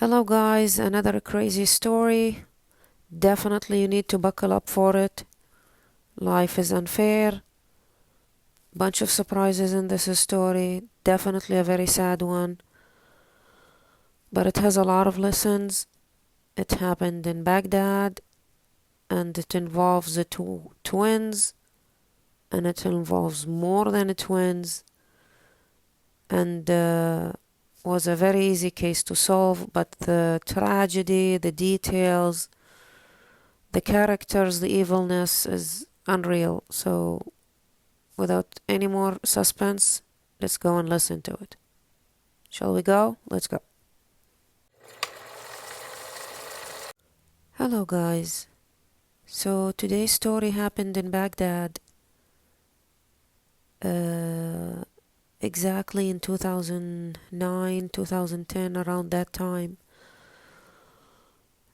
Hello guys, another crazy story. Definitely you need to buckle up for it. Life is unfair. Bunch of surprises in this story. Definitely a very sad one. But it has a lot of lessons. It happened in Baghdad and it involves the two twins and it involves more than twins and was a very easy case to solve, but the tragedy, the details, the characters, the evilness is unreal. So without any more suspense, let's go and listen to it. Shall we go? Let's go. Hello guys. So today's story happened in Baghdad exactly in 2009, 2010, around that time.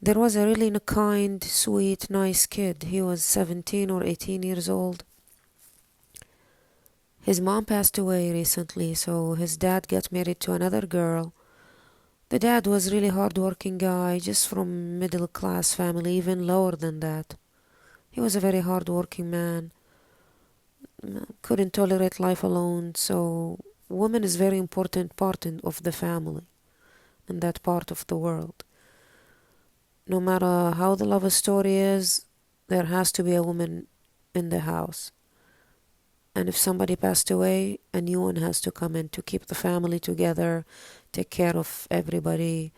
There was a really kind, sweet, nice kid. He was 17 or 18 years old. His mom passed away recently, so his dad got married to another girl. The dad was really hard-working guy, just from middle-class family, even lower than that. He was a very hard-working man, couldn't tolerate life alone, so woman is very important part of the family in that part of the world. No matter how the love story is, there has to be a woman in the house. And if somebody passed away, a new one has to come in to keep the family together, take care of everybody.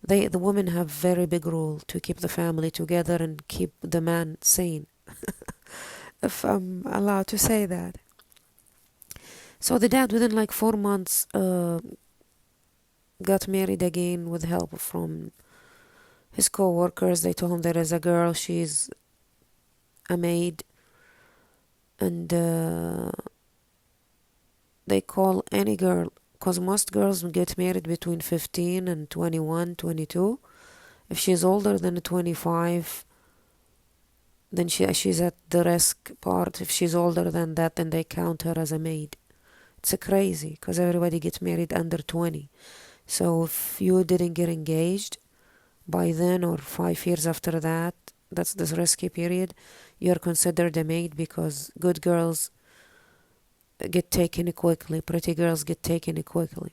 The women have very big role to keep the family together and keep the man sane, if I'm allowed to say that. So the dad, within like 4 months, got married again with help from his co-workers. They told him there is a girl, she's a maid, and they call any girl, because most girls get married between 15 and 21, 22. If she's older than 25, then she's at the risk part. If she's older than that, then they count her as a maid. It's crazy, because everybody gets married under 20. So if you didn't get engaged by then or 5 years after that, that's this risky period, you're considered a maid, because good girls get taken quickly, pretty girls get taken quickly.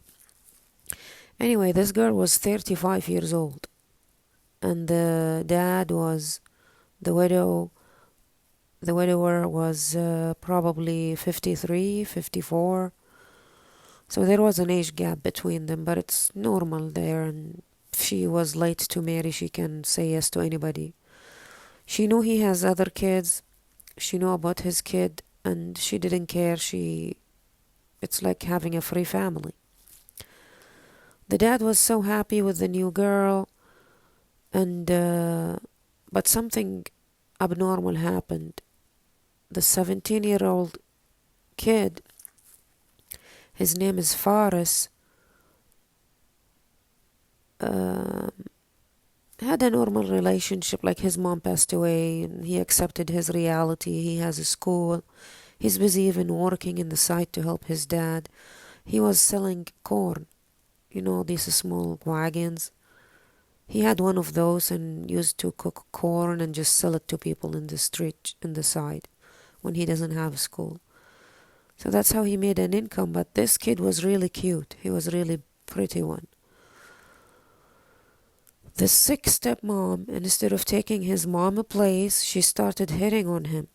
Anyway, this girl was 35 years old, and the dad was the widower was probably 53, 54. So there was an age gap between them, but it's normal there, and if she was late to marry, she can say yes to anybody. She knew he has other kids, she knew about his kid, and she didn't care. It's like having a free family. The dad was so happy with the new girl, and but something abnormal happened. The 17-year-old kid, his name is Faris, had a normal relationship. Like, his mom passed away and he accepted his reality. He has a school. He's busy even working in the site to help his dad. He was selling corn, these small wagons. He had one of those and used to cook corn and just sell it to people in the street, in the side, when he doesn't have school. So that's how he made an income. But this kid was really cute. He was really pretty one. The sick stepmom, instead of taking his mom place, she started hitting on him.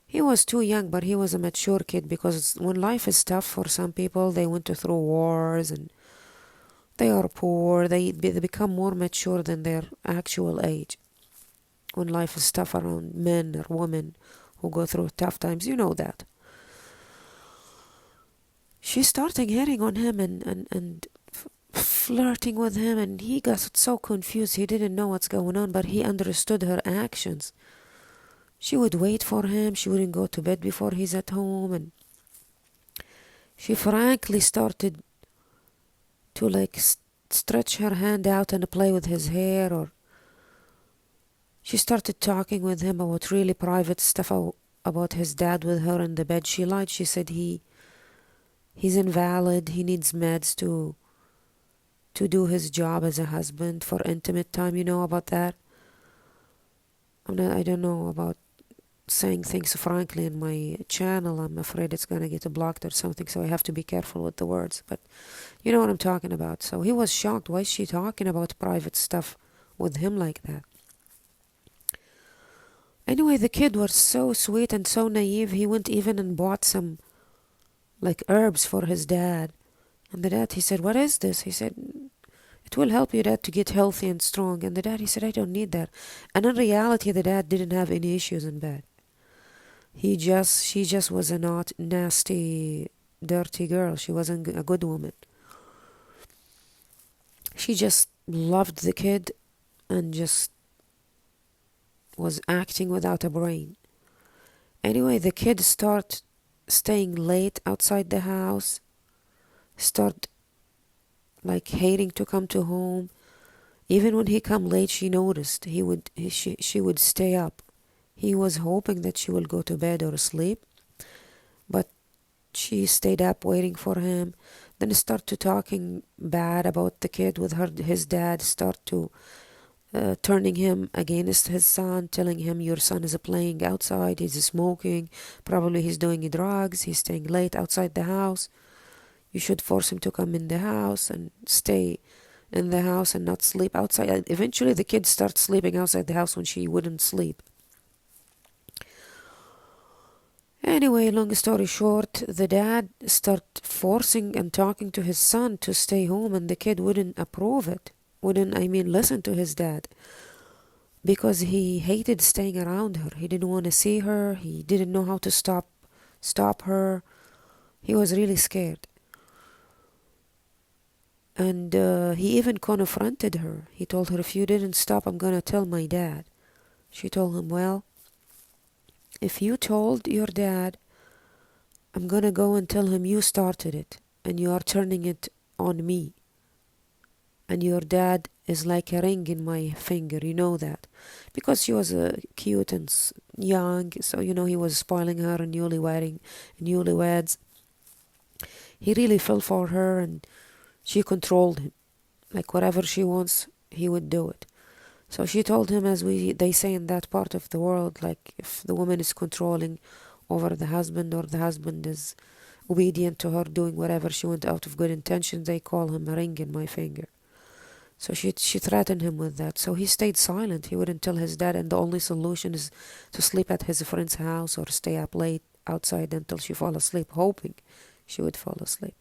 He was too young, but he was a mature kid, because when life is tough for some people, they went through wars and they are poor, they become more mature than their actual age. When life is tough around men or women who go through tough times, you know that. She started hitting on him and flirting with him, and he got so confused. He didn't know what's going on, but he understood her actions. She would wait for him. She wouldn't go to bed before he's at home, and she frankly started to stretch her hand out and play with his hair, or she started talking with him about really private stuff about his dad with her in the bed. She lied. She said he's invalid. He needs meds to to do his job as a husband for intimate time. You know about that? I don't know about saying things frankly in my channel. I'm afraid it's gonna get blocked or something, so I have to be careful with the words. But you know what I'm talking about. So he was shocked. Why is she talking about private stuff with him like that? Anyway, the kid was so sweet and so naive. He went even and bought some like herbs for his dad. And the dad, he said, "What is this?" He said, "It will help your dad to get healthy and strong." And the dad, he said, "I don't need that." And in reality, the dad didn't have any issues in bed. She just was a not nasty, dirty girl. She wasn't a good woman. She just loved the kid and just was acting without a brain. Anyway, the kid start staying late outside the house, start like hating to come to home. Even when he come late, she noticed she would stay up. He was hoping that she will go to bed or sleep, but she stayed up waiting for him. Then started talking bad about the kid with his dad. Start to turning him against his son, telling him your son is playing outside, he's smoking, probably he's doing drugs, he's staying late outside the house. You should force him to come in the house and stay in the house and not sleep outside. And eventually the kid starts sleeping outside the house when she wouldn't sleep. Anyway, long story short, the dad started forcing and talking to his son to stay home, and the kid wouldn't approve it. Listen to his dad, because he hated staying around her. He didn't want to see her. He didn't know how to stop her. He was really scared. And he even confronted her. He told her, "If you didn't stop, I'm gonna tell my dad." She told him, "Well, if you told your dad, I'm gonna go and tell him you started it and you are turning it on me. And your dad is like a ring in my finger, you know that." Because she was cute and young, so he was spoiling her and newlyweds. He really fell for her, and she controlled him. Like whatever she wants, he would do it. So she told him, as they say in that part of the world, like if the woman is controlling over the husband, or the husband is obedient to her, doing whatever she wants out of good intentions, they call him a ring in my finger. So she threatened him with that. So he stayed silent. He wouldn't tell his dad, and the only solution is to sleep at his friend's house or stay up late outside until she fall asleep, hoping she would fall asleep.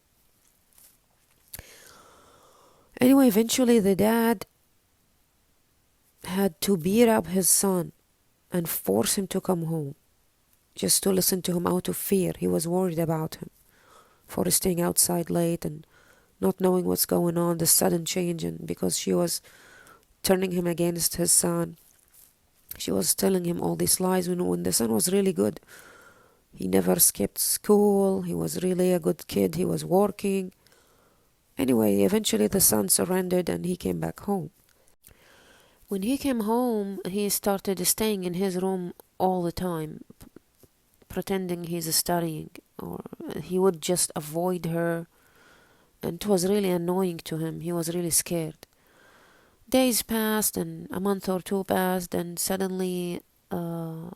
Anyway, eventually the dad had to beat up his son and force him to come home, just to listen to him out of fear. He was worried about him for staying outside late and not knowing what's going on, the sudden change, and because she was turning him against his son. She was telling him all these lies when the son was really good. He never skipped school. He was really a good kid. He was working. Anyway, eventually the son surrendered and he came back home. When he came home, he started staying in his room all the time, pretending he's studying, or he would just avoid her, and it was really annoying to him. He was really scared. Days passed, and a month or two passed, and suddenly the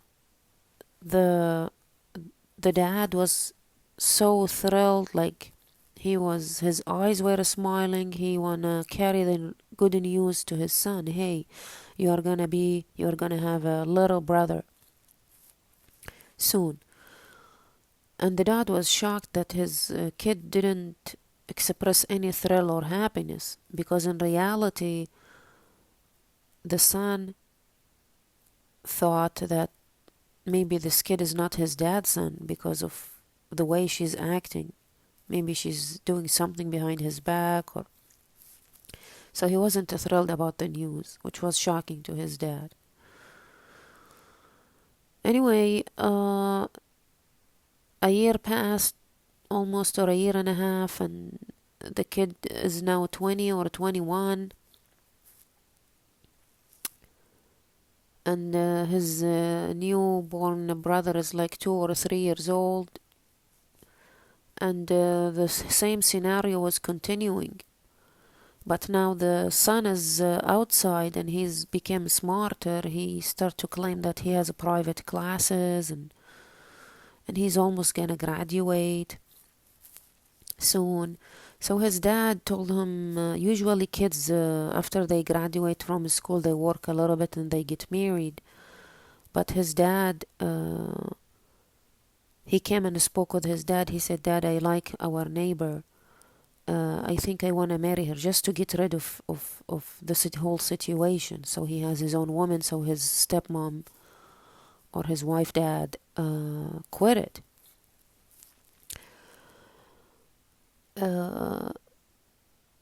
dad was so thrilled, like his eyes were smiling. He wanna carry the good news to his son. "Hey, you're gonna have a little brother soon." And the dad was shocked that his kid didn't express any thrill or happiness, because in reality the son thought that maybe this kid is not his dad's son because of the way she's acting. Maybe she's doing something behind his back, or so he wasn't thrilled about the news, which was shocking to his dad. Anyway, a year passed, almost, or a year and a half, and the kid is now 20 or 21, and his newborn brother is like 2 or 3 years old, and the same scenario was continuing. But now the son is outside and he's become smarter. He start to claim that he has private classes, and he's almost gonna graduate soon. So his dad told him usually kids after they graduate from school they work a little bit and they get married. But his dad, he came and spoke with his dad. He said, "Dad, I like our neighbor. I think I want to marry her just to get rid of the whole situation." So he has his own woman. So his stepmom or his wife dad quit it.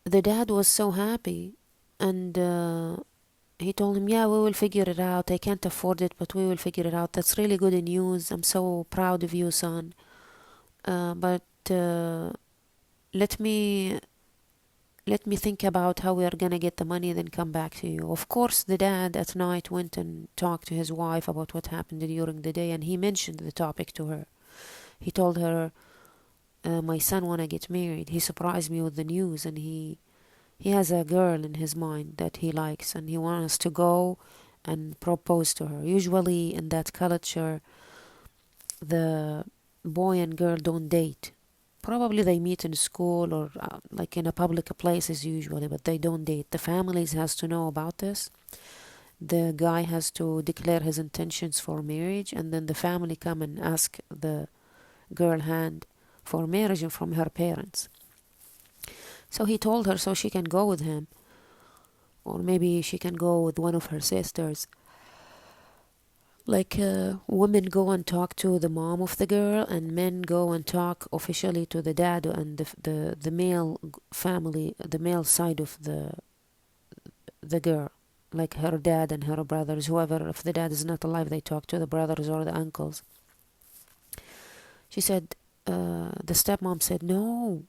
The dad was so happy, and he told him, "Yeah, we will figure it out. I can't afford it, but we will figure it out. That's really good news. I'm so proud of you, son. But let me think about how we are gonna get the money, then come back to you." Of course, the dad at night went and talked to his wife about what happened during the day, and he mentioned the topic to her. He told her, "My son wanna get married. He surprised me with the news, and he has a girl in his mind that he likes, and he wants us to go and propose to her." Usually in that culture, the boy and girl don't date. Probably they meet in school or like in a public places usually, but they don't date. The families has to know about this. The guy has to declare his intentions for marriage, and then the family come and ask the girl hand for marriage from her parents. So he told her so she can go with him, or maybe she can go with one of her sisters. Like women go and talk to the mom of the girl, and men go and talk officially to the dad and the male family, the male side of the girl, like her dad and her brothers, whoever. If the dad is not alive, they talk to the brothers or the uncles. She said, the stepmom said, "No,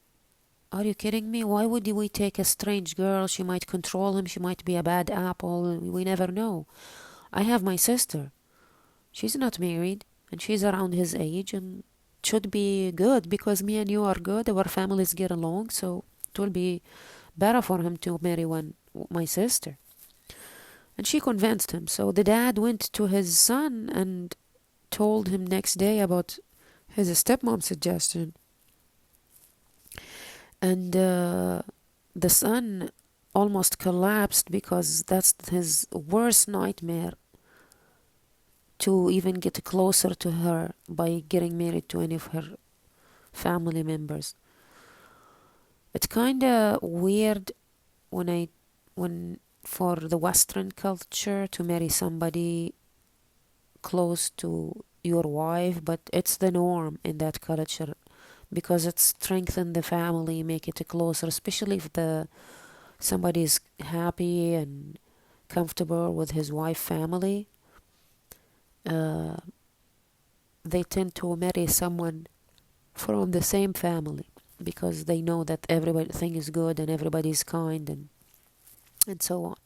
are you kidding me? Why would we take a strange girl? She might control him. She might be a bad apple. We never know. I have my sister. She's not married, and she's around his age, and it should be good because me and you are good. Our families get along, so it will be better for him to marry my sister." And she convinced him. So the dad went to his son and told him next day about his stepmom's suggestion. And the son almost collapsed because that's his worst nightmare, to even get closer to her by getting married to any of her family members. It's kind of weird when for the Western culture to marry somebody close to your wife, but it's the norm in that culture because it strengthens the family, make it closer, especially if somebody is happy and comfortable with his wife family. They tend to marry someone from the same family because they know that everything is good and everybody is kind and so on.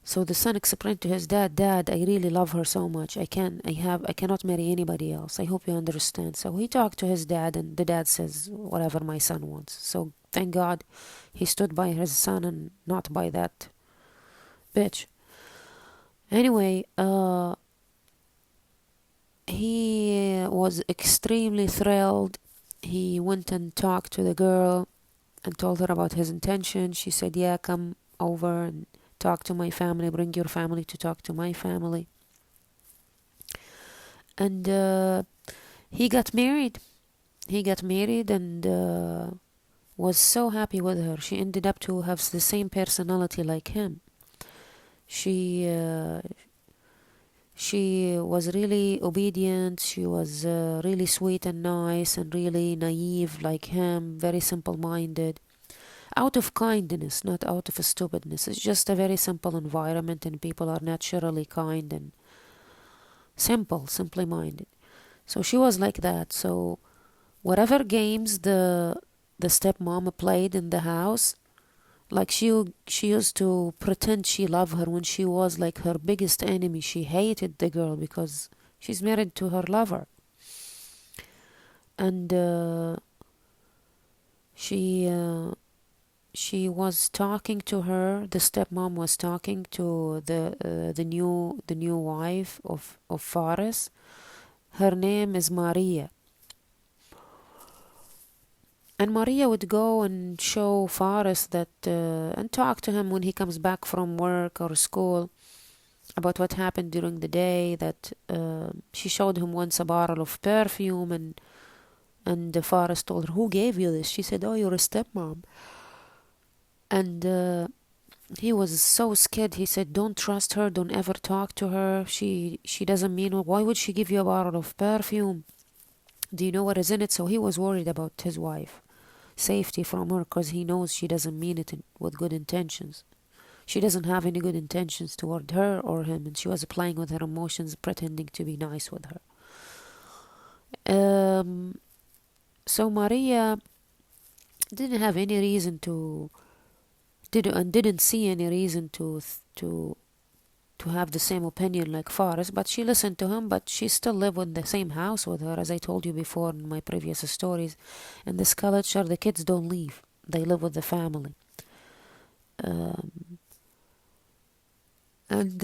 So the son explained to his dad, "Dad, I really love her so much. I cannot marry anybody else. I hope you understand." So he talked to his dad, and the dad says, "Whatever my son wants." So thank God he stood by his son and not by that bitch. Anyway, he was extremely thrilled. He went and talked to the girl and told her about his intention. She said, "Yeah, come over and talk to my family. Bring your family to talk to my family." And he got married. And was so happy with her. She ended up to have the same personality like him. She was really obedient. She was really sweet and nice and really naive like him, very simple-minded. Out of kindness, not out of stupidness. It's just a very simple environment and people are naturally kind and simply minded. So she was like that. So whatever games the stepmom played in the house, like she used to pretend she loved her when she was like her biggest enemy. She hated the girl because she's married to her lover. And she she was talking to her. The stepmom was talking to the new wife of Faris. Her name is Maria. And Maria would go and show Faris that and talk to him when he comes back from work or school about what happened during the day. That she showed him once a bottle of perfume, and the Faris told her, "Who gave you this?" She said, "Oh, you're a stepmom." And he was so scared. He said, "Don't trust her. Don't ever talk to her. She doesn't mean it. Why would she give you a bottle of perfume? Do you know what is in it?" So he was worried about his wife, safety from her, because he knows she doesn't mean it with good intentions. She doesn't have any good intentions toward her or him, and she was playing with her emotions, pretending to be nice with her. So Maria didn't have any reason didn't see any reason to have the same opinion like Faris, but she listened to him. But she still lived in the same house with her, as I told you before in my previous stories. In this culture, the kids don't leave; they live with the family. And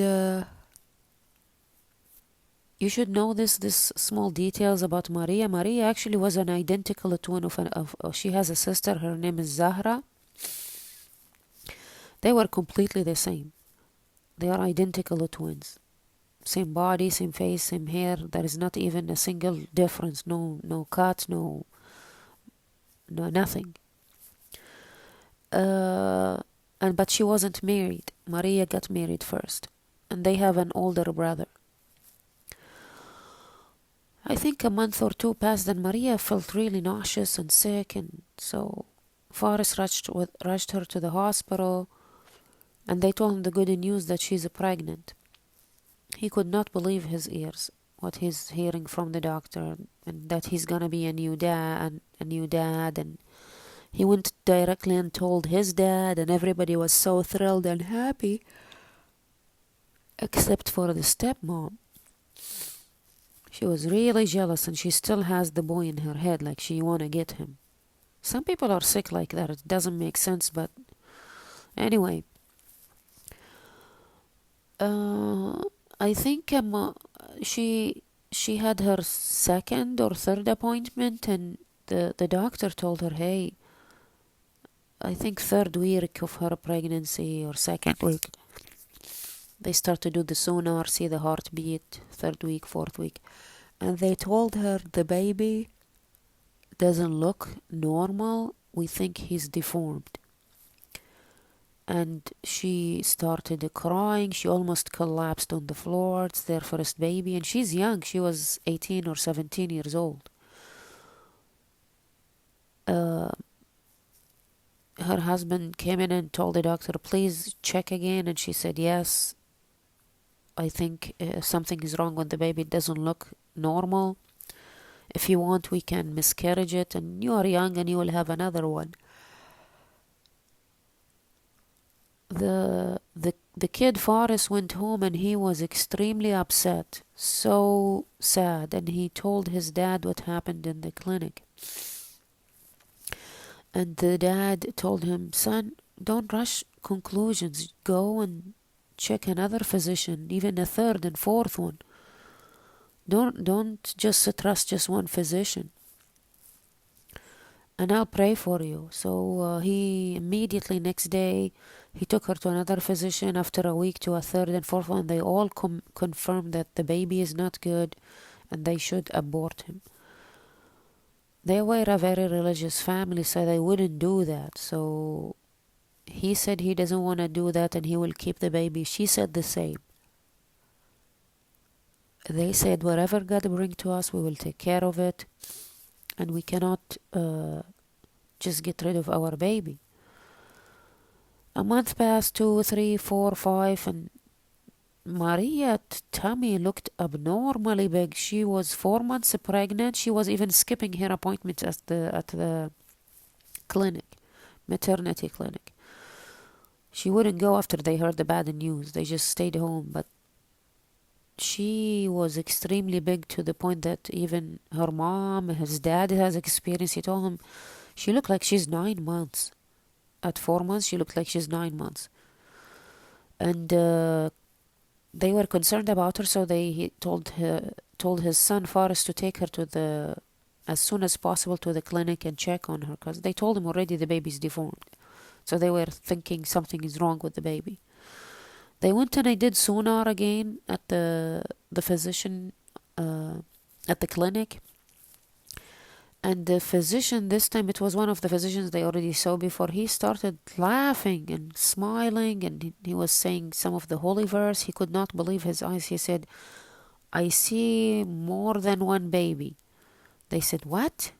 you should know this small details about Maria. Maria actually was an identical twin of she has a sister. Her name is Zahra. They were completely the same. They are identical twins. Same body, same face, same hair. There is not even a single difference. No cut, no nothing. But she wasn't married. Maria got married first, and they have an older brother. I think a month or two passed, and Maria felt really nauseous and sick, and so Faris rushed her to the hospital, and they told him the good news that she's pregnant. He could not believe his ears, what he's hearing from the doctor, and that he's gonna be a new dad, and he went directly and told his dad, and everybody was so thrilled and happy, except for the stepmom. She was really jealous, and she still has the boy in her head, like she wanna get him. Some people are sick like that. It doesn't make sense, but anyway. I think she had her second or third appointment, and the doctor told her, "Hey, I think third week of her pregnancy or second week, they start to do the sonar, see the heartbeat, third week, fourth week, and they told her the baby doesn't look normal. We think he's deformed." And she started crying. She almost collapsed on the floor. It's their first baby, and she's young. She was 18 or 17 years old. Her husband came in and told the doctor, "Please check again," and she said, "Yes, I think something is wrong with the baby. It doesn't look normal. If you want, we can miscarriage it, and you are young and you will have another one." The kid Faris went home, and he was extremely upset, so sad, and he told his dad what happened in the clinic. And the dad told him, "Son, don't rush conclusions. Go and check another physician, even a third and fourth one. Don't just trust just one physician. And I'll pray for you." So he immediately next day, he took her to another physician. After a week, to a third and fourth one. They all confirmed that the baby is not good and they should abort him. They were a very religious family, so they wouldn't do that. So he said he doesn't want to do that and he will keep the baby. She said the same. They said, "Whatever God brings to us, we will take care of it, and we cannot just get rid of our baby." A month passed, 2, 3, 4, 5, and Maria's tummy looked abnormally big. She was 4 months pregnant. She was even skipping her appointment at the clinic, maternity clinic. She wouldn't go after they heard the bad news. They just stayed home. But she was extremely big, to the point that even her mom, his dad has experience. He told him she looked like she's 9 months. at 4 months. She looked like she's 9 months. And they were concerned about her, so he told his son Faris to take her to the as soon as possible to the clinic and check on her, because they told him already the baby's deformed. So they were thinking something is wrong with the baby. They went and I did sonar again at the physician at the clinic. And the physician, this time it was one of the physicians they already saw before, he started laughing and smiling, and he was saying some of the holy verse. He could not believe his eyes. He said, "I see more than one baby." They said, "What?"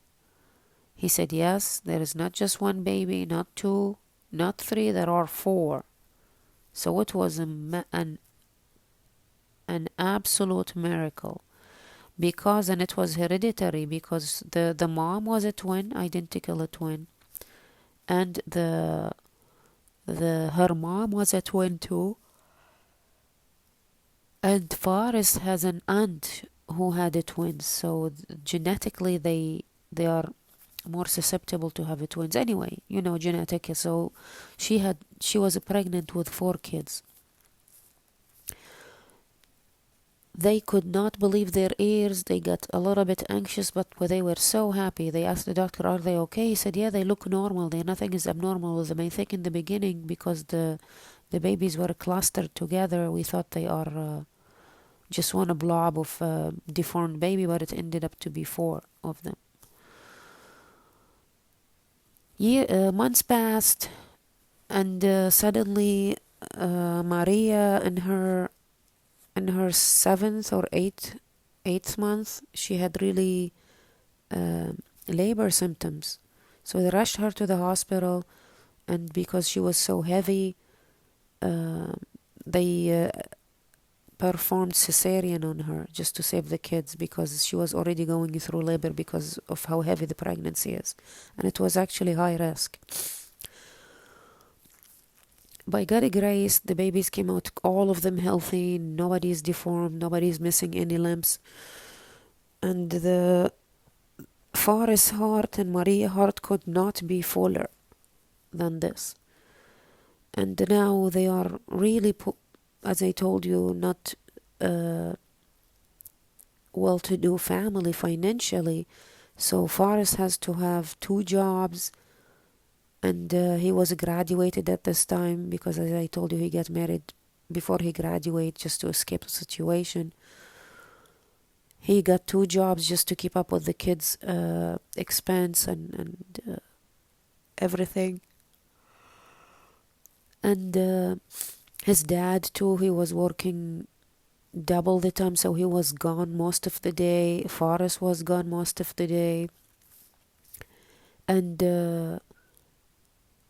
He said, "Yes, there is not just one baby, not two, not three, there are four." So it was an absolute miracle. And it was hereditary, because the mom was a twin, identical twin, and her mom was a twin too, and Faris has an aunt who had a twin, so genetically they are more susceptible to have a twins anyway, genetic. So she was pregnant with 4 kids. They could not believe their ears. They got a little bit anxious, but they were so happy. They asked the doctor, "Are they okay?" He said, "Yeah, they look normal. Nothing is abnormal with them." I think in the beginning, because the babies were clustered together, we thought they are just one blob of deformed baby, but it ended up to be 4 of them. Months passed, and suddenly Maria, in her 7th or 8th month, she had really labor symptoms. So they rushed her to the hospital, and because she was so heavy, they performed cesarean on her just to save the kids, because she was already going through labor because of how heavy the pregnancy is, and it was actually high risk. By God's grace, the babies came out, all of them healthy. Nobody is deformed. Nobody is missing any limbs. And the Faris heart and Maria heart could not be fuller than this. And now they are really, as I told you, not well-to-do family financially. So Faris has to have 2 jobs. And he was graduated at this time, because, as I told you, he got married before he graduated just to escape the situation. He got 2 jobs just to keep up with the kids' expense and everything. And his dad too, he was working double the time, so he was gone most of the day. Faris was gone most of the day.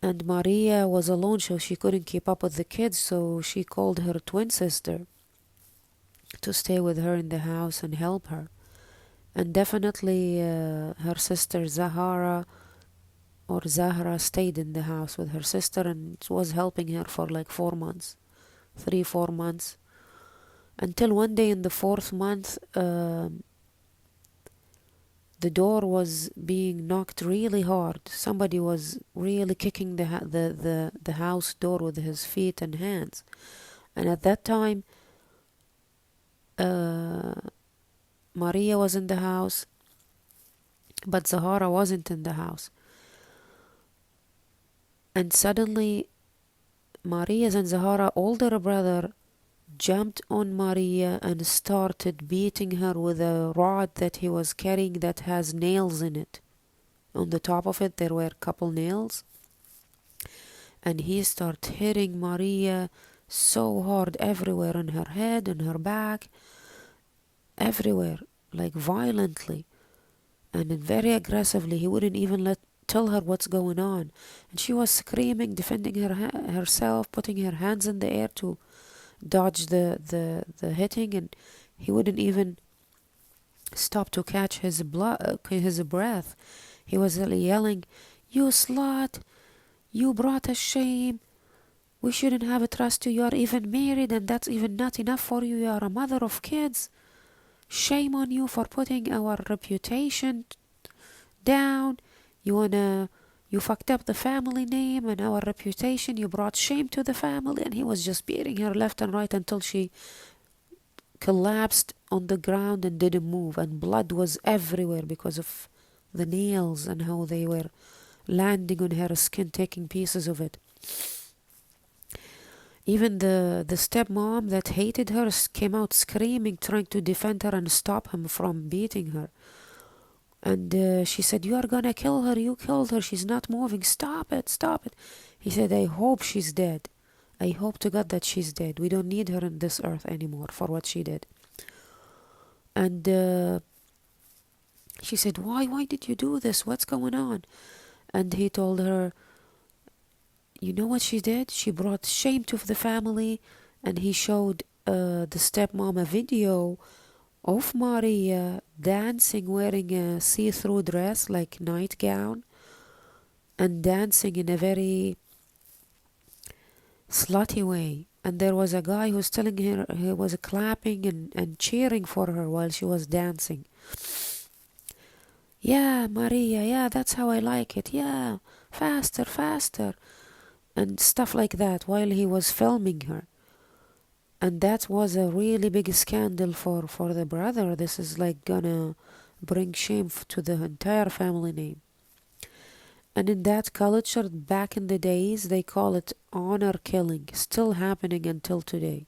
And Maria was alone, so she couldn't keep up with the kids, so she called her twin sister to stay with her in the house and help her. And definitely her sister Zahra stayed in the house with her sister and was helping her for like 4 months, 3-4 months, until one day in the 4th month, the door was being knocked really hard. Somebody was really kicking the house door with his feet and hands. And at that time, Maria was in the house, but Zahara wasn't in the house. And suddenly, Maria's and Zahara's older brother jumped on Maria and started beating her with a rod that he was carrying that has nails in it. On the top of it, there were a couple nails. And he started hitting Maria so hard everywhere, on her head, on her back, everywhere, like violently. And very aggressively. He wouldn't even tell her what's going on. And she was screaming, defending herself, putting her hands in the air to dodge the hitting, and he wouldn't even stop to catch his breath. He was yelling, "You slut, you brought us shame. We shouldn't have trust you. You are even married, and that's even not enough for you. You are a mother of kids. Shame on you for putting our reputation down. You wanna You fucked up the family name and our reputation. You brought shame to the family. And he was just beating her left and right until she collapsed on the ground and didn't move. And blood was everywhere because of the nails and how they were landing on her skin, taking pieces of it. Even the stepmom that hated her came out screaming, trying to defend her and stop him from beating her. And she said, "You are gonna kill her. You killed her. She's not moving. Stop it. Stop it." He said, "I hope she's dead. I hope to God that she's dead. We don't need her on this earth anymore for what she did." And she said, Why did you do this? What's going on?" And he told her, "You know what she did? She brought shame to the family." And he showed the stepmom a video of Maria dancing wearing a see-through dress like nightgown and dancing in a very slutty way. And there was a guy who was telling her, he was clapping and cheering for her while she was dancing. "Yeah, Maria, yeah, that's how I like it. Yeah, faster, faster." And stuff like that while he was filming her. And that was a really big scandal for the brother. This is like gonna bring shame to the entire family name. And in that culture, back in the days, they call it honor killing, still happening until today.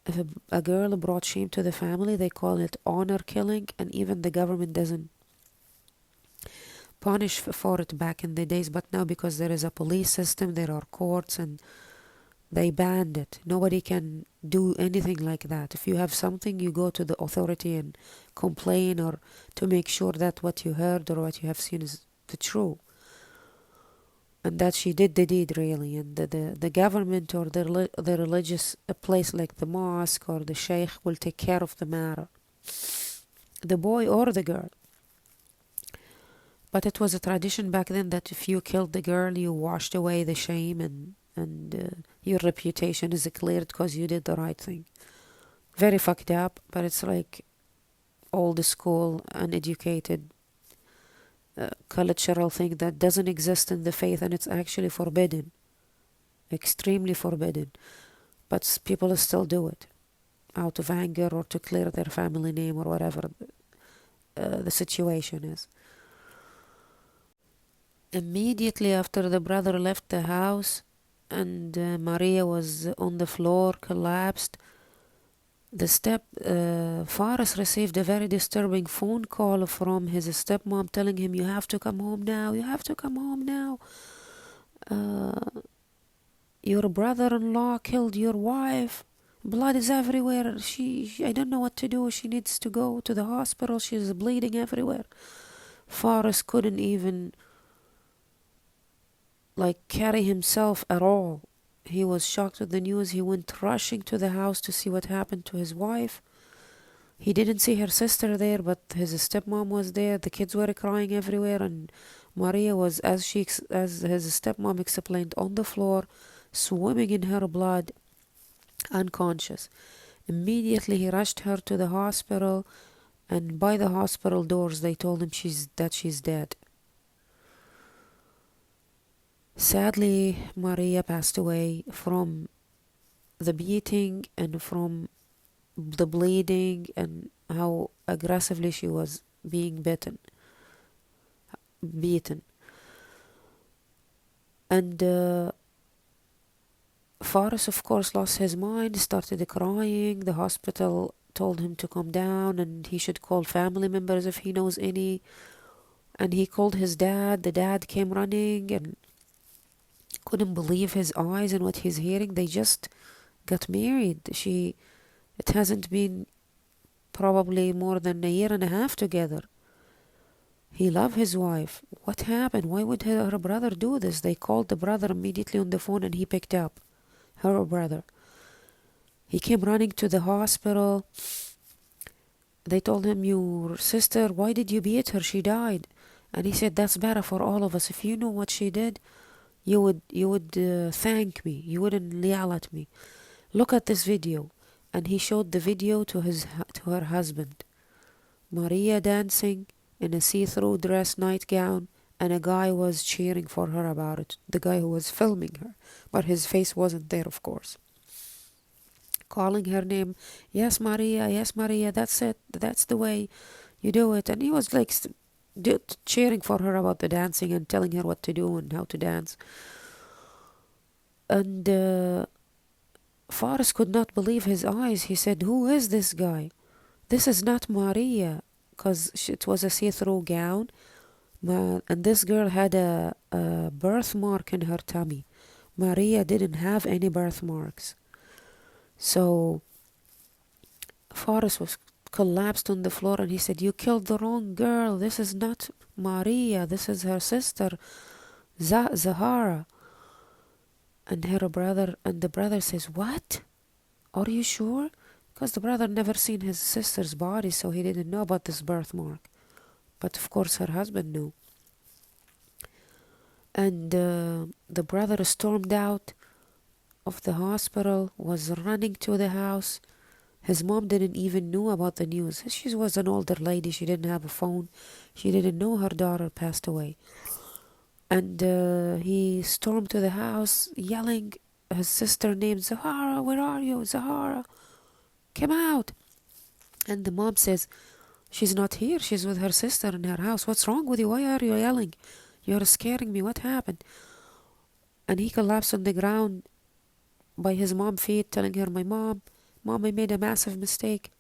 If a girl brought shame to the family, they call it honor killing, and even the government doesn't punish for it back in the days. But now, because there is a police system, there are courts, and they banned it. Nobody can do anything like that. If you have something, you go to the authority and complain, or to make sure that what you heard or what you have seen is the true. And that she did the deed, really. And the government or the religious place like the mosque or the sheikh will take care of the matter, the boy or the girl. But it was a tradition back then that if you killed the girl, you washed away the shame, and your reputation is cleared because you did the right thing. Very fucked up, but it's like old school, uneducated cultural thing that doesn't exist in the faith, and it's actually forbidden, extremely forbidden. But people still do it out of anger or to clear their family name or whatever the situation is. Immediately after the brother left the house and Maria was on the floor, collapsed, Faris received a very disturbing phone call from his stepmom telling him, "You have to come home now, you have to come home now. Your brother-in-law killed your wife. Blood is everywhere. I don't know what to do. She needs to go to the hospital. She's bleeding everywhere." Faris couldn't even carry himself at all. He was shocked with the news. He went rushing to the house to see what happened to his wife. He didn't see her sister there, but his stepmom was there. The kids were crying everywhere, and Maria was, as his stepmom explained, on the floor, swimming in her blood, unconscious. Immediately he rushed her to the hospital, and by the hospital doors they told him that she's dead. Sadly, Maria passed away from the beating and from the bleeding and how aggressively she was being beaten. And Faris, of course, lost his mind, started crying. The hospital told him to calm down and he should call family members if he knows any. And he called his dad. The dad came running and couldn't believe his eyes and what he's hearing. They just got married. It hasn't been probably more than a year and a half together. He loved his wife. What happened? Why would her brother do this? They called the brother immediately on the phone and he picked up. Her brother. He came running to the hospital. They told him, "Your sister, why did you beat her? She died." And he said, "That's better for all of us. If you knew what she did, you would thank me. You wouldn't yell at me. Look at this video." And he showed the video to her husband. Maria dancing in a see-through dress nightgown and a guy was cheering for her about it. The guy who was filming her, but his face wasn't there, of course. Calling her name, yes, Maria, that's it, that's the way you do it. And he was like cheering for her about the dancing and telling her what to do and how to dance. And Faris could not believe his eyes. He said, who is this guy? This is not Maria, because it was a see-through gown. And this girl had a birthmark in her tummy. Maria didn't have any birthmarks. So Faris was collapsed on the floor, and he said, you killed the wrong girl. This is not Maria. This is her sister, Zahara. And the brother says, what? Are you sure? Because the brother never seen his sister's body, so he didn't know about this birthmark. But of course her husband knew. And the brother stormed out of the hospital, was running to the house. His mom didn't even know about the news. She was an older lady. She didn't have a phone. She didn't know her daughter passed away. And he stormed to the house yelling his sister named Zahara. Where are you, Zahara? Come out. And the mom says, she's not here. She's with her sister in her house. What's wrong with you? Why are you yelling? You're scaring me. What happened? And he collapsed on the ground by his mom's feet, telling her, Mom, I made a massive mistake.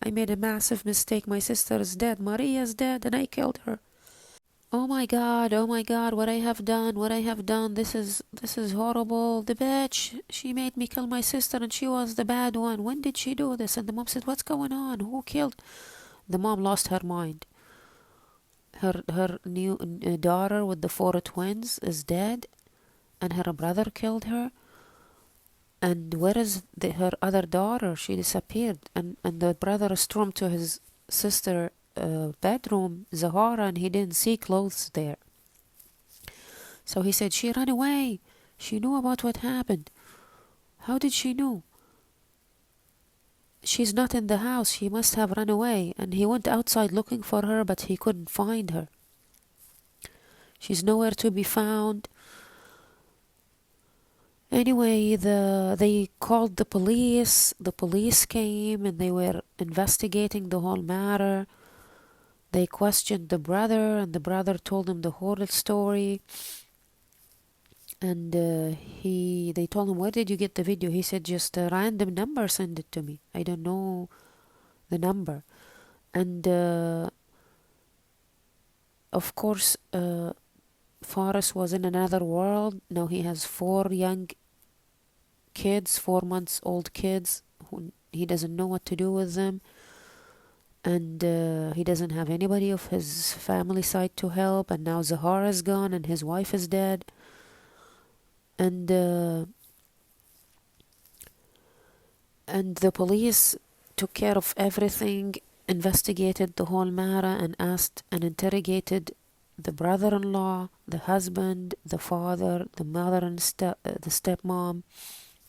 I made a massive mistake. My sister is dead. Maria's dead, and I killed her. Oh my God, what I have done. This is horrible. The bitch, she made me kill my sister, and she was the bad one. When did she do this? And the mom said, what's going on? Who killed? The mom lost her mind. Her new daughter with the 4 twins is dead, and her brother killed her. And where is her other daughter? She disappeared. And the brother stormed to his sister bedroom, Zahara, and he didn't see clothes there. So he said, she ran away. She knew about what happened. How did she know? She's not in the house. She must have run away. And he went outside looking for her, but he couldn't find her. She's nowhere to be found. Anyway, they called the police. The police came and they were investigating the whole matter. They questioned the brother, and the brother told them the whole story. And they told him, where did you get the video? He said, just a random number sent it to me. I don't know the number. And of course, Faris was in another world. Now he has 4 young kids, 4-month-old kids. He doesn't know what to do with them. And he doesn't have anybody of his family side to help. And now Zahara is gone and his wife is dead. And the police took care of everything, investigated the whole matter, and asked and interrogated the brother-in-law, the husband, the father, the mother and the stepmom,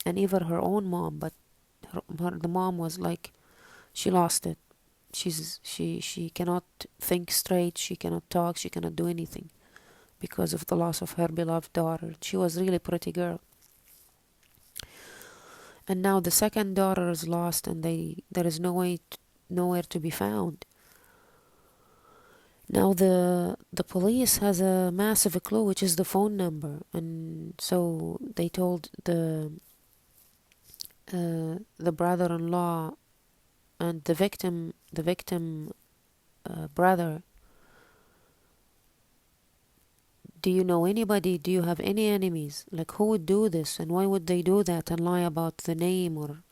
and even her own mom. But the mom was like, she lost it. She cannot think straight. She cannot talk. She cannot do anything because of the loss of her beloved daughter. She was really a pretty girl. And now the second daughter is lost, and there is nowhere to be found. Now the police has a massive clue, which is the phone number. And so they told the brother-in-law and the victim brother, do you know anybody? Do you have any enemies? Like, who would do this, and why would they do that and lie about the name or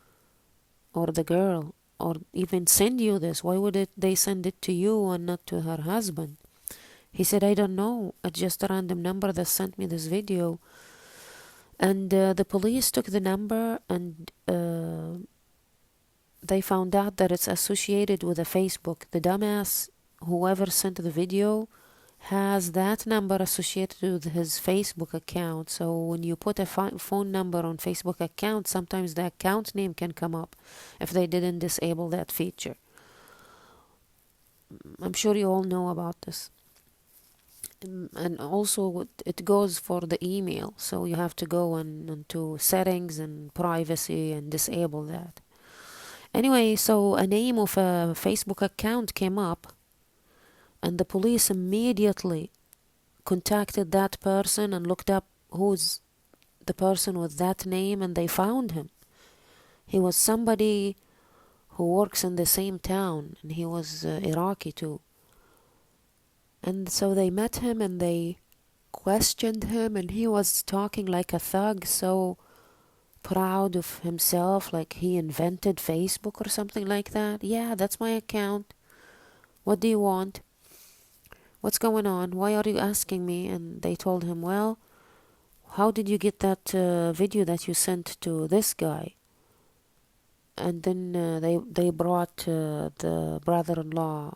the girl, or even send you this? Why would they send it to you and not to her husband? He said, I don't know. It's just a random number that sent me this video. And the police took the number, and they found out that it's associated with a Facebook. The dumbass, whoever sent the video, has that number associated with his Facebook account. So when you put a phone number on Facebook account, sometimes the account name can come up if they didn't disable that feature. I'm sure you all know about this. And also it goes for the email, so you have to go into settings and privacy and disable that. Anyway, so a name of a Facebook account came up, and the police immediately contacted that person and looked up who's the person with that name, and they found him. He was somebody who works in the same town, and he was Iraqi too. And so they met him and they questioned him, and he was talking like a thug, so proud of himself, like he invented Facebook or something like that. Yeah, that's my account. What do you want? What's going on? Why are you asking me? And they told him, well, how did you get that video that you sent to this guy? And then they brought the brother-in-law,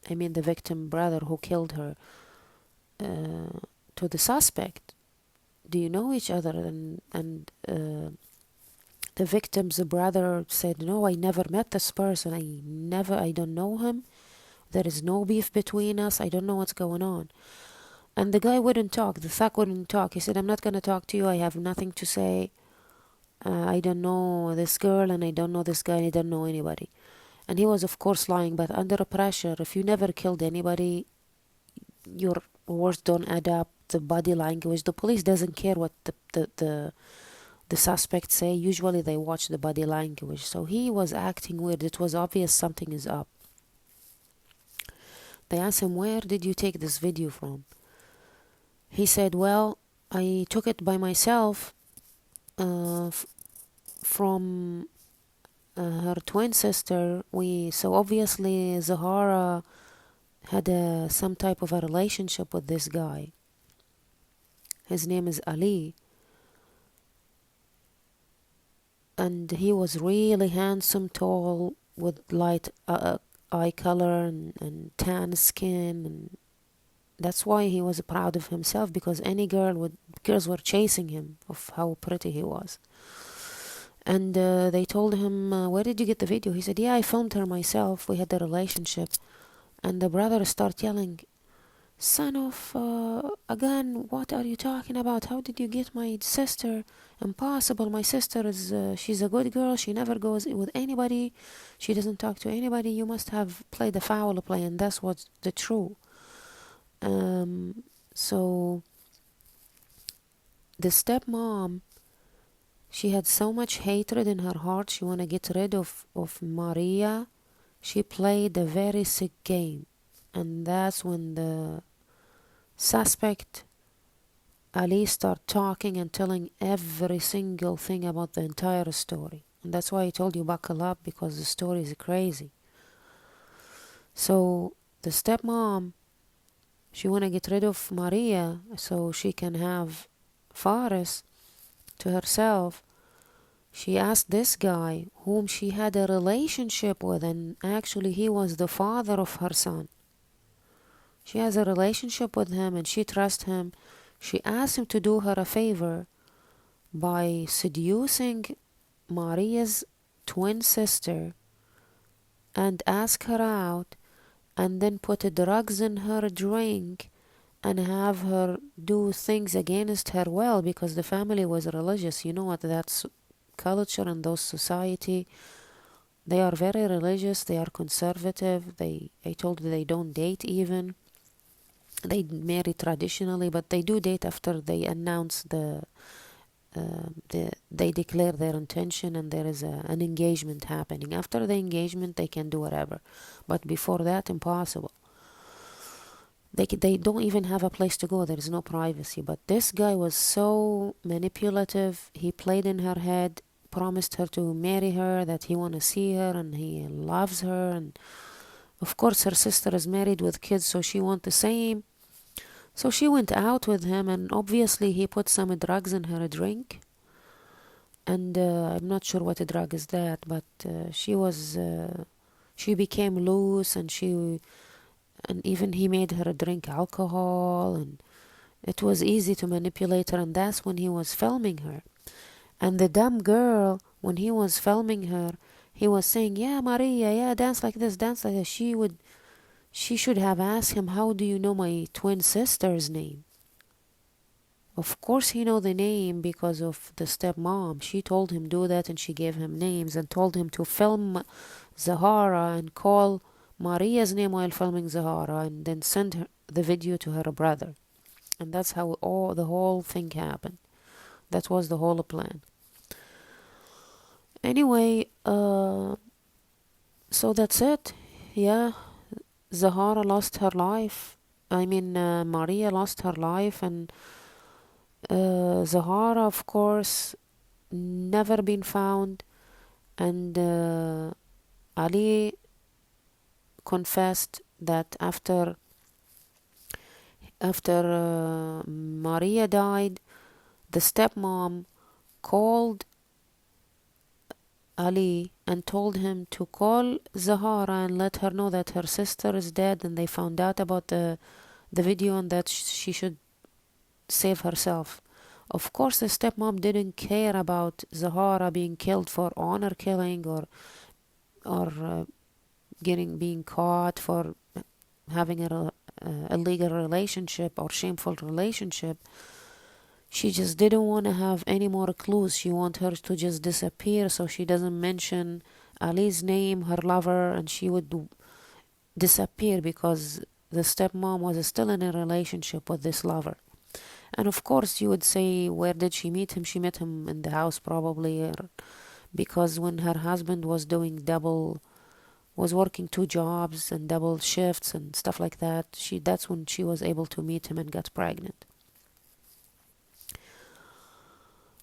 I mean the victim brother who killed her, to the suspect. Do you know each other? And the victim's brother said, no, I never met this person. I don't know him. There is no beef between us. I don't know what's going on. And the guy wouldn't talk. The thug wouldn't talk. He said, I'm not going to talk to you. I have nothing to say. I don't know this girl, and I don't know this guy, and I don't know anybody. And he was, of course, lying, but under pressure. If you never killed anybody, your words don't add up. The body language, the police doesn't care what the suspects say. Usually they watch the body language. So he was acting weird. It was obvious something is up. They asked him, where did you take this video from? He said, well, I took it by myself from her twin sister. So obviously Zahara had some type of a relationship with this guy. His name is Ali. And he was really handsome, tall, with light eye color and tan skin, and that's why he was proud of himself, because girls were chasing him of how pretty he was. And they told him, where did you get the video? He said, yeah, I filmed her myself. We had a relationship. And the brother started yelling, son of a gun, what are you talking about? How did you get my sister? Impossible. My sister is she's a good girl. She never goes with anybody. She doesn't talk to anybody. You must have played a foul play, and that's what's the true. So the stepmom, she had so much hatred in her heart. She want to get rid of Maria. She played a very sick game, and that's when the suspect Ali started talking and telling every single thing about the entire story. And that's why I told you buckle up, because the story is crazy. So the stepmom, she want to get rid of Maria so she can have Faris to herself. She asked this guy whom she had a relationship with, and actually he was the father of her son. She has a relationship with him and she trusts him. She asked him to do her a favor by seducing Maria's twin sister and ask her out, and then put drugs in her drink and have her do things against her will, because the family was religious. You know what, that's culture in those society. They are very religious. They are conservative. I told you they don't date even. They marry traditionally, but they do date after they announce they declare their intention, and there is an engagement happening. After the engagement, they can do whatever, but before that, impossible. They don't even have a place to go. There is no privacy. But this guy was so manipulative. He played in her head, promised her to marry her, that he want to see her and he loves her, and of course her sister is married with kids, so she want the same. So she went out with him, and obviously he put some drugs in her drink, and I'm not sure what drug is that, but she became loose, and even he made her drink alcohol, and it was easy to manipulate her. And that's when he was filming her. And the dumb girl, when he was filming her, he was saying, yeah, Maria, yeah, dance like this, dance like this. She would She should have asked him, how do you know my twin sister's name? Of course he know the name because of the stepmom. She told him do that, and she gave him names and told him to film Zahara and call Maria's name while filming Zahara, and then send her the video to her brother. And that's how the whole thing happened. That was the whole plan. Anyway, so that's it. Yeah, Zahara lost her life. Maria lost her life, and Zahara, of course, never been found. And Ali confessed that after Maria died, the stepmom called Ali and told him to call Zahara and let her know that her sister is dead, and they found out about the video and that she should save herself. Of course, the stepmom didn't care about Zahara being killed for honor killing or being caught for having a illegal relationship or shameful relationship. She just didn't want to have any more clues. She wanted her to just disappear so she doesn't mention Ali's name, her lover, and she would disappear because the stepmom was still in a relationship with this lover. And of course you would say, where did she meet him? She met him in the house probably, because when her husband was working 2 jobs and double shifts and stuff like that, that's when she was able to meet him and got pregnant.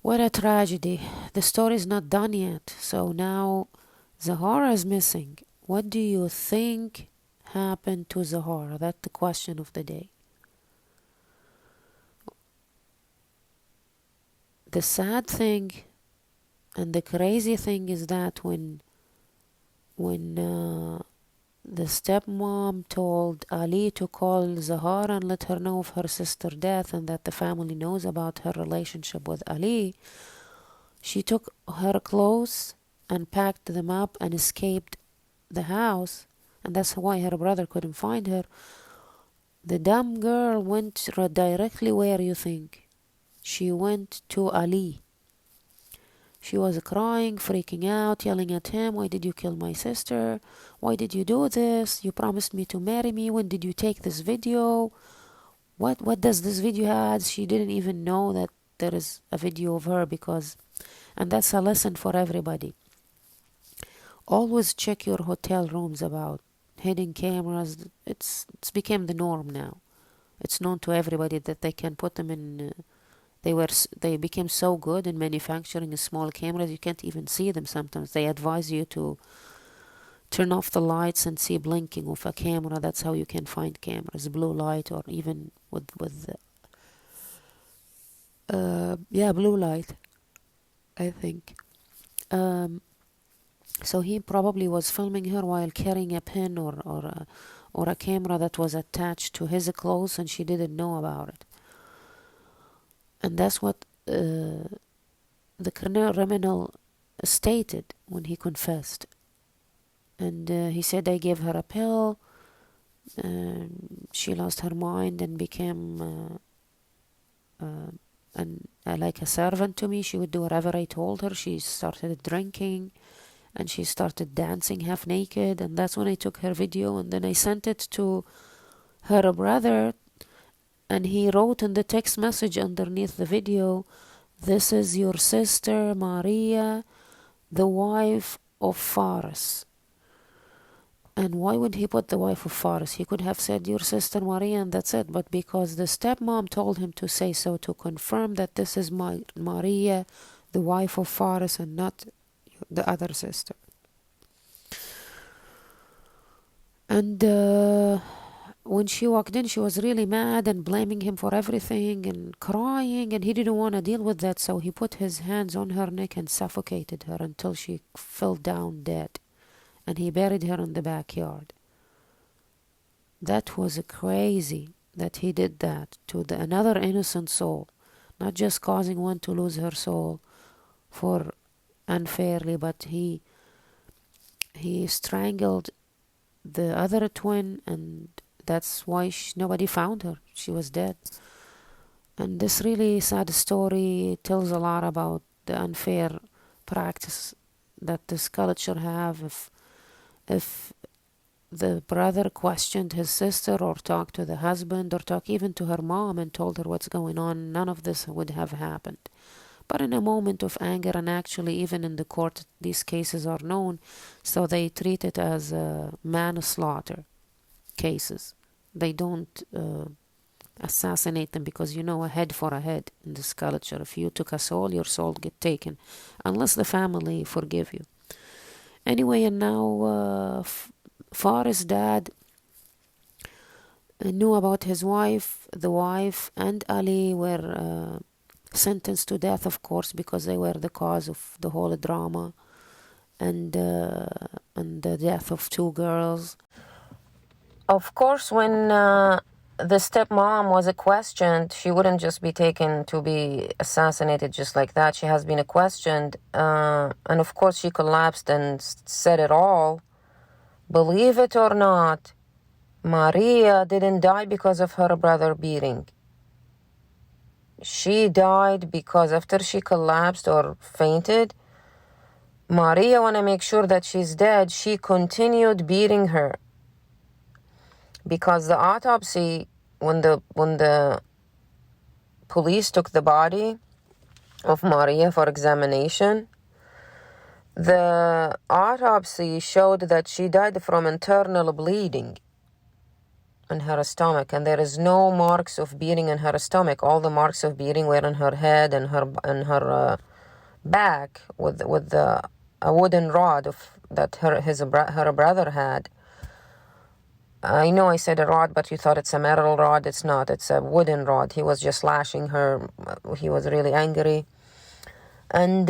What a tragedy. The story is not done yet. So now Zahara is missing. What do you think happened to Zahara? That's the question of the day. The sad thing and the crazy thing is that when the stepmom told Ali to call Zahara and let her know of her sister's death and that the family knows about her relationship with Ali, she took her clothes and packed them up and escaped the house, and that's why her brother couldn't find her. The dumb girl went directly where you think. She went to Ali. She was crying, freaking out, yelling at him, why did you kill my sister? Why did you do this? You promised me to marry me. When did you take this video? What does this video have? She didn't even know that there is a video of her and that's a lesson for everybody. Always check your hotel rooms about hidden cameras. It's become the norm now. It's known to everybody that they can put them in... They became so good in manufacturing small cameras you can't even see them sometimes. They advise you to turn off the lights and see blinking of a camera. That's how you can find cameras, blue light, or even with blue light, I think. So he probably was filming her while carrying a pen or a camera that was attached to his clothes, and she didn't know about it. And that's what the criminal stated when he confessed. And he said, I gave her a pill. She lost her mind and became like a servant to me. She would do whatever I told her. She started drinking and she started dancing half naked. And that's when I took her video, and then I sent it to her brother. And he wrote in the text message underneath the video, this is your sister Maria, the wife of Faris. And why would he put the wife of Faris? He could have said your sister Maria and that's it. But because the stepmom told him to say so, to confirm that this is Maria, the wife of Faris, and not the other sister. And when she walked in, she was really mad and blaming him for everything and crying, and he didn't want to deal with that, so he put his hands on her neck and suffocated her until she fell down dead, and he buried her in the backyard. That was crazy that he did that to another innocent soul, not just causing one to lose her soul for unfairly, but he strangled the other twin, and that's why nobody found her. She was dead. And this really sad story tells a lot about the unfair practice that this culture have. If the brother questioned his sister or talked to the husband or talked even to her mom and told her what's going on, none of this would have happened. But in a moment of anger, and actually even in the court these cases are known, so they treat it as manslaughter cases. They don't assassinate them because, a head for a head in this culture. If you took a soul, your soul get taken, unless the family forgive you. Anyway, and now Faris' dad knew about his wife. The wife and Ali were sentenced to death, of course, because they were the cause of the whole drama and the death of two girls. Of course, when the stepmom was questioned, she wouldn't just be taken to be assassinated just like that. She has been questioned, and of course she collapsed and said it all. Believe it or not, Maria didn't die because of her brother beating. She died because after she collapsed or fainted, Maria want to make sure that she's dead. She continued beating her. Because the autopsy, when the police took the body of Maria for examination, the autopsy showed that she died from internal bleeding in her stomach, and there is no marks of beating in her stomach. All the marks of beating were in her head and her back with a wooden rod that her brother had. I know I said a rod, but you thought it's a metal rod. It's not. It's a wooden rod. He was just lashing her. He was really angry. And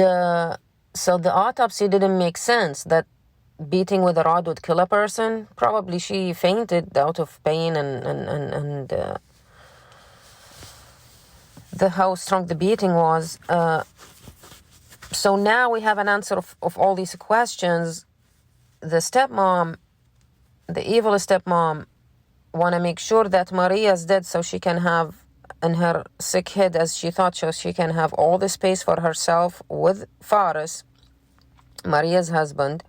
so the autopsy didn't make sense that beating with a rod would kill a person. Probably she fainted out of pain and how strong the beating was. So now we have an answer of all these questions. The stepmom, the evil stepmom, want to make sure that Maria's dead so she can have, in her sick head as she thought, so she can have all the space for herself with Faris, Maria's husband.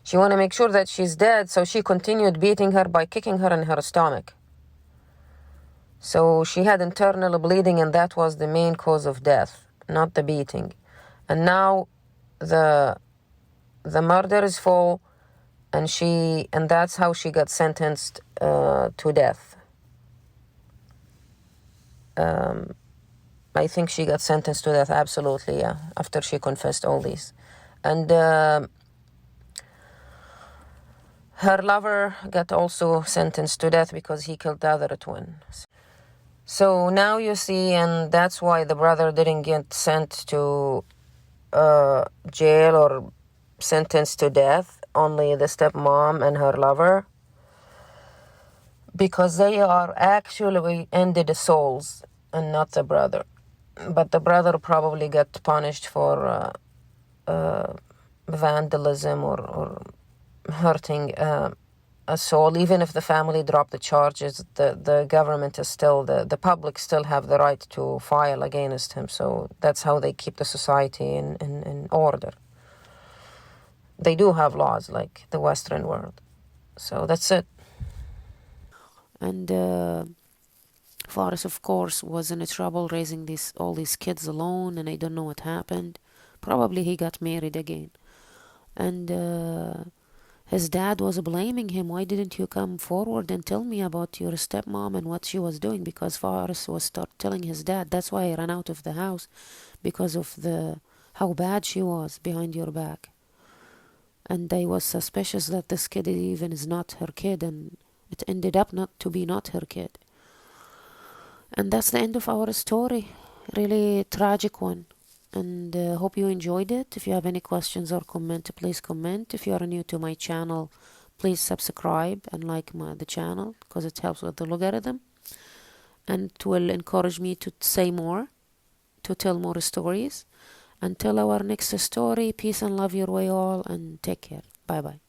She want to make sure that she's dead, so she continued beating her by kicking her in her stomach. So she had internal bleeding, and that was the main cause of death, not the beating. And now the murder is full. And that's how she got sentenced to death. I think she got sentenced to death, absolutely, yeah, after she confessed all these. And her lover got also sentenced to death because he killed the other twin. So now you see, and that's why the brother didn't get sent to jail or sentenced to death. Only the stepmom and her lover, because they are actually ended souls and not the brother. But the brother probably got punished for vandalism or hurting a soul. Even if the family dropped the charges, the government is still, the public still have the right to file against him. So that's how they keep the society in order. They do have laws like the Western world. So that's it. And Faris, of course, was in trouble raising all these kids alone, and I don't know what happened. Probably he got married again. And his dad was blaming him. Why didn't you come forward and tell me about your stepmom and what she was doing? Because Faris was telling his dad, that's why I ran out of the house, because of how bad she was behind your back. And I was suspicious that this kid even is not her kid, and it ended up not her kid. And that's the end of our story. Really tragic one. And hope you enjoyed it. If you have any questions or comment, please comment. If you are new to my channel, please subscribe and like the channel, because it helps with the logarithm. And it will encourage me to say more, to tell more stories. Until our next story, peace and love your way all, and take care. Bye bye.